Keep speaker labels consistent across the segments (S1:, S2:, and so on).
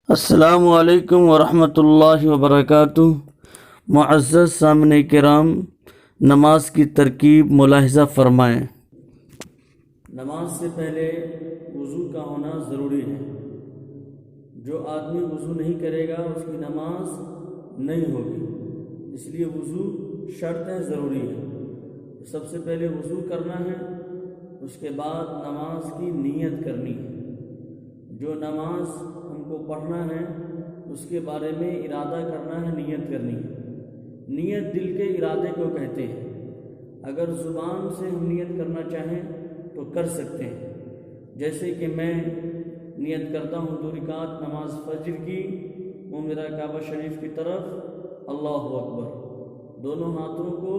S1: السلام علیکم ورحمۃ اللہ وبرکاتہ۔ معزز سامعین کرام، نماز کی ترکیب ملاحظہ فرمائیں۔ نماز سے پہلے وضو کا ہونا ضروری ہے۔ جو آدمی وضو نہیں کرے گا اس کی نماز نہیں ہوگی، اس لیے وضو شرط ہے، ضروری ہے۔ سب سے پہلے وضو کرنا ہے، اس کے بعد نماز کی نیت کرنی ہے۔ جو نماز ہم کو پڑھنا ہے اس کے بارے میں ارادہ کرنا ہے، نیت کرنی ہے۔ نیت دل کے ارادے کو کہتے ہیں۔ اگر زبان سے ہم نیت کرنا چاہیں تو کر سکتے ہیں، جیسے کہ میں نیت کرتا ہوں 2 رکعت نماز فجر کی، وہ میرا کعبہ شریف کی طرف، اللہ اکبر، دونوں ہاتھوں کو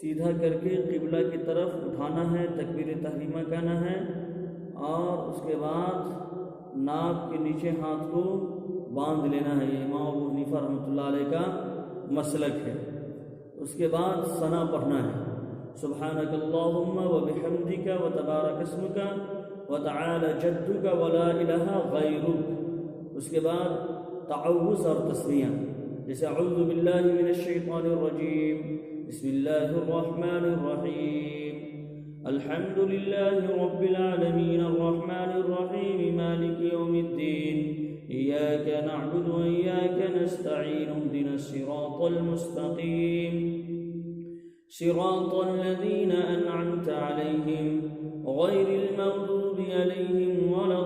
S1: سیدھا کر کے قبلہ کی طرف اٹھانا ہے، تکبیر تحریمہ کہنا ہے، اور اس کے بعد ناک کے نیچے ہاتھ کو باندھ لینا ہے۔ یہ امام ابو حنیفہ رحمۃ اللہ علیہ کا مسلک ہے۔ اس کے بعد ثنا پڑھنا ہے، سبحانک اللہم وبحمدک وتبارک اسمک وتعالی جدک ولا الہ غیرک۔ اس کے بعد تعوذ اور تسمیہ، جیسے اعوذ باللہ من الشیطان الرجیم، بسم اللہ الرحمن الرحیم، الحمد للہ رب العالمین الرحمن الرحیم مالک یوم الدین، ایاک نعبد و ایاک نستعین، اہدنا الصراط المستقیم، صراط الذین انعمت علیہم غیر المغضوب علیہم ولا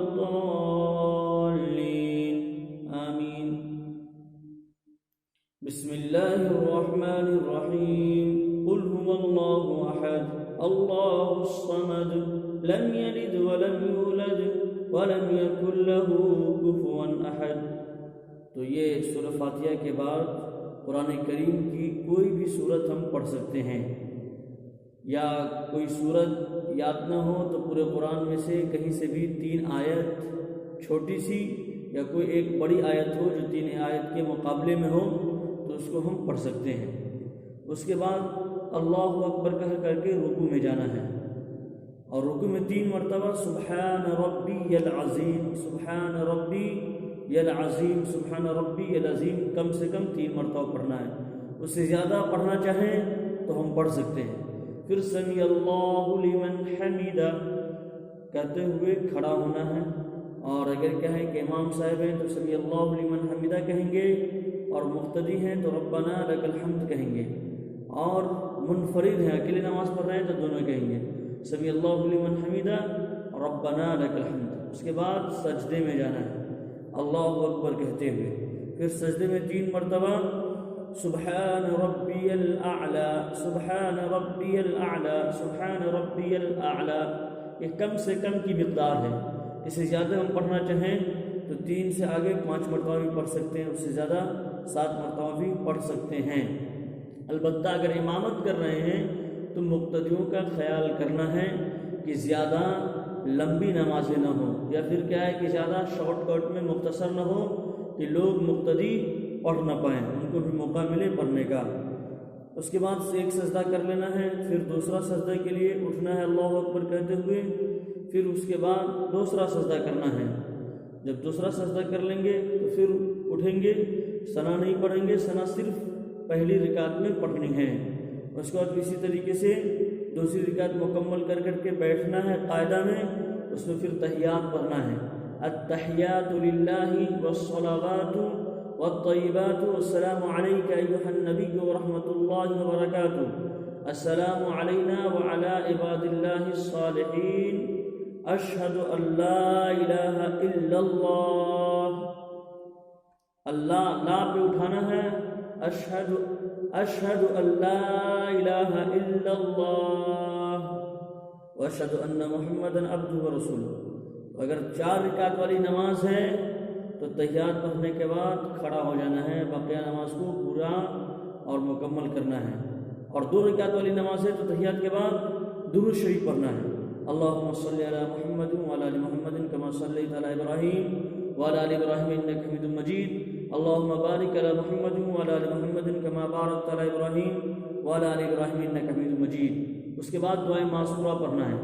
S1: الضالین، آمین۔ بسم اللہ الرحمن الرحیم، قل هو اللہ احد اللہ الصمد لم یلد ولم یولد ولم یکن له کفوا احد۔ تو یہ سورہ فاتحہ کے بعد قرآن کریم کی کوئی بھی سورت ہم پڑھ سکتے ہیں، یا کوئی سورت یاد نہ ہو تو پورے قرآن میں سے کہیں سے بھی 3 آیت چھوٹی سی یا کوئی ایک بڑی آیت ہو جو 3 آیت کے مقابلے میں ہو تو اس کو ہم پڑھ سکتے ہیں۔ اس کے بعد اللہ اکبر کہہ کر کے رکوع میں جانا ہے، اور رکوع میں 3 مرتبہ سبحان ربی العظیم، سبحان ربی العظیم، سبحان ربی العظیم کم سے کم 3 مرتبہ پڑھنا ہے۔ اس سے زیادہ پڑھنا چاہیں تو ہم پڑھ سکتے ہیں۔ پھر سمی اللہ لمن حمیدہ کہتے ہوئے کھڑا ہونا ہے، اور اگر کہیں کہ امام صاحب ہیں تو سمی اللہ لمن حمیدہ کہیں گے، اور مقتدی ہیں تو ربنا لک الحمد کہیں گے، اور منفرد ہیں اکیلے نماز پڑھ رہے ہیں تو دونوں کہیں گے، سمی اللہ لمن حمیدہ ربنا لک الحمد۔ اس کے بعد سجدے میں جانا ہے اللہ اکبر کہتے ہوئے۔ پھر سجدے میں 3 مرتبہ سبحان ربی الاعلی، سبحان ربی الاعلی، سبحان ربی الاعلی۔ یہ کم سے کم کی مقدار ہے، اس سے زیادہ ہم پڑھنا چاہیں تو 3 سے آگے 5 مرتبہ بھی پڑھ سکتے ہیں، اس سے زیادہ 7 مرتبہ بھی پڑھ سکتے ہیں۔ البتہ اگر امامت کر رہے ہیں تو مقتدیوں کا خیال کرنا ہے کہ زیادہ لمبی نمازیں نہ ہوں، یا پھر کیا ہے کہ زیادہ شارٹ کٹ میں مختصر نہ ہو کہ لوگ مقتدی پڑھ نہ پائیں، ان کو بھی موقع ملے پڑھنے کا۔ اس کے بعد ایک سجدہ کر لینا ہے، پھر دوسرا سجدہ کے لیے اٹھنا ہے اللہ اکبر کہتے ہوئے، پھر اس کے بعد دوسرا سجدہ کرنا ہے۔ جب دوسرا سجدہ کر لیں گے تو پھر اٹھیں گے، ثنا نہیں پڑھیں گے، ثنا صرف پہلی رکعت میں پڑھنی ہے۔ اس کے بعد اسی طریقے سے دوسری رکعت مکمل کر کے بیٹھنا ہے قاعدہ میں، اس میں پھر تحیات پڑھنا ہے، التحیات للہ والصلوات والطیبات، السلام علیک ایھا النبی ورحمۃ اللہ وبرکاتہ، السلام علینا وعلی عباد اللہ الصالحین، اشہد ان لا الہ الا اللہ، اللہ لا پہ اٹھانا ہے، اشہد ان لا الہ الا اللہ واشہد ان محمدا عبدہ ورسولہ۔ اگر 4 رکعت والی نماز ہے تو تحیات پڑھنے کے بعد کھڑا ہو جانا ہے، بقیہ نماز کو پورا اور مکمل کرنا ہے۔ اور 2 رکعت والی نماز ہے تو تحیات کے بعد درود شریف پڑھنا ہے، اللہم صلی علی محمد وعلی آل محمد کما صلیت علی ابراہیم وعلی آل ابراہیم انک حمید مجید، اللہم بارک علی محمد وعلی آل محمد کما بارکت علی ابراہیم وعلی آل ابراہیم انک حمید مجید۔ اس کے بعد دعائے معصورہ پڑھنا ہے،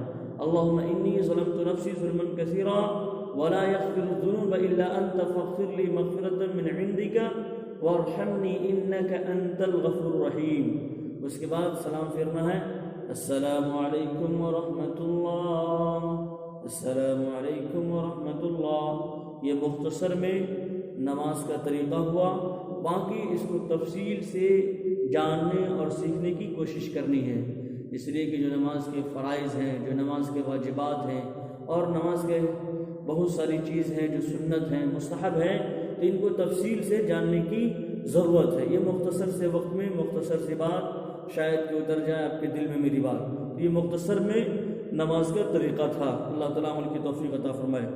S1: اللہم انی ظلمت نفسی ظلما کثیرا ولا يغفر الذنوب إلا أنت فاغفر لي مغفرة من عندك وارحمني إنك أنت الغفور الرحيم. اس کے بعد سلام پھیرنا ہے السلام علیکم ورحمۃ اللہ، السلام علیکم ورحمۃ اللہ. یہ مختصر میں نماز کا طریقہ ہوا. باقی اس کو تفصیل سے جاننے اور سیکھنے کی کوشش کرنی ہے، اس لیے کہ جو نماز کے فرائض ہیں، جو نماز کے واجبات ہیں، اور نماز کے بہت ساری چیز ہیں جو سنت ہیں، مستحب ہیں، تو ان کو تفصیل سے جاننے کی ضرورت ہے. یہ مختصر سے وقت میں مختصر سی بات شاید کہ اتر جائے آپ کے دل میں میری بات. یہ مختصر میں نماز کا طریقہ تھا. اللہ تعالیٰ عمل کی توفیق عطا فرمائے.